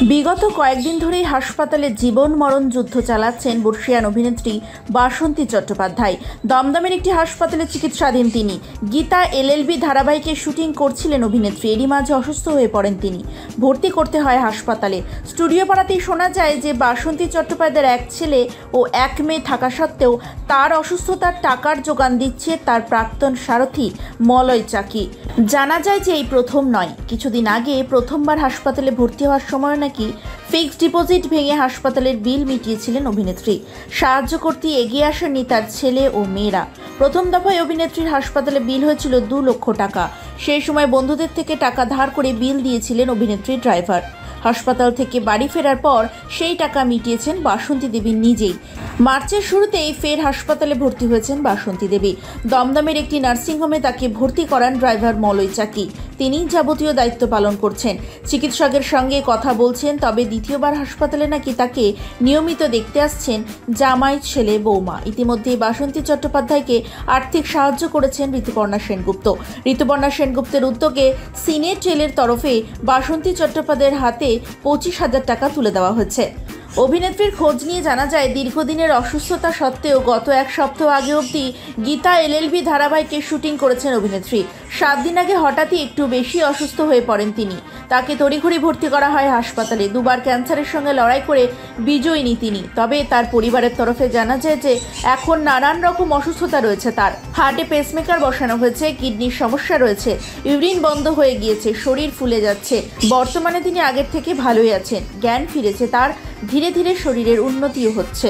বিগত কয়েকদিন ধরেই হাসপাতালে জীবন মরণ যুদ্ধ চালাচ্ছেন বর্ষিয়ান অভিনেত্রী বাসন্তী চট্টোপাধ্যায়। দমদমের একটি হাসপাতালে চিকিৎসাধীন তিনি। গীতা এলএলবি ধারাবাহিকে শুটিং করছিলেন অভিনেত্রী। এরই মাঝে অসুস্থ হয়ে পড়েন তিনি। ভর্তি করতে হয় হাসপাতালে। স্টুডিও পাড়াতেই শোনা যায় যে বাসন্তী চট্টোপাধ্যায়ের এক ছেলে ও এক মেয়ে থাকা সত্ত্বেও তার অসুস্থতার টাকার যোগান দিচ্ছে তার প্রাক্তন সারথি মলয় চাকি। জানা যায় যে এই প্রথম নয়, কিছুদিন আগে প্রথমবার হাসপাতালে ভর্তি হওয়ার সময় নাকি ফিক্সড ডিপোজিট ভেঙে হাসপাতালের বিল মিটিয়েছিলেন অভিনেত্রী। সাহায্য করতে এগিয়ে আসেননি তার ছেলে ও মেয়েরা। প্রথম দফায় অভিনেত্রীর হাসপাতালে বিল হয়েছিল 2 লক্ষ টাকা। সেই সময় বন্ধুদের থেকে টাকা ধার করে বিল দিয়েছিলেন অভিনেত্রীর ড্রাইভার। হাসপাতাল থেকে বাড়ি ফেরার পর সেই টাকা মিটিয়েছেন বাসন্তী দেবী নিজেই। মার্চের শুরুতেই ফের হাসপাতালে ভর্তি হয়েছেন বাসন্তী দেবী। দমদমের একটি নার্সিংহোমে তাকে ভর্তি করান ড্রাইভার মলয় চাকি। তিনি যাবতীয় দায়িত্ব পালন করছেন, চিকিৎসকের সঙ্গে কথা বলছেন। তবে দ্বিতীয়বার হাসপাতালে নাকি তাকে নিয়মিত দেখতে আসছেন জামাই, ছেলে, বৌমা। ইতিমধ্যেই বাসন্তী চট্টোপাধ্যায়কে আর্থিক সাহায্য করেছেন ঋতুপর্ণা সেনগুপ্ত। ঋতুপর্ণা সেনগুপ্তের উদ্যোগে সিনেট জেলের তরফে বাসন্তী চট্টোপাধ্যায়ের হাতে 25,000 টাকা তুলে দেওয়া হয়েছে। অভিনেত্রীর খোঁজ নিয়ে জানা যায়, দীর্ঘদিনের অসুস্থতা সত্ত্বেও গত 1 সপ্তাহ আগে অবধি গীতা এলএলবি ধারাবাহিকে শুটিং করেছেন অভিনেত্রী। 7 দিন আগে হঠাৎই একটু বেশি অসুস্থ হয়ে পড়েন তিনি। তাকে তড়িঘড়ি ভর্তি করা হয় হাসপাতালে। 2বার ক্যান্সারের সঙ্গে লড়াই করে বিজয়িনী তিনি। তবে তার পরিবারের তরফে জানা যায় যে এখন নানান রকম অসুস্থতা রয়েছে তার। হার্টে পেসমেকার বসানো হয়েছে, কিডনির সমস্যা রয়েছে, ইউরিন বন্ধ হয়ে গিয়েছে, শরীর ফুলে যাচ্ছে। বর্তমানে তিনি আগের থেকে ভালোই আছেন, জ্ঞান ফিরেছে তার, ধীরে ধীরে শরীরের উন্নতিও হচ্ছে।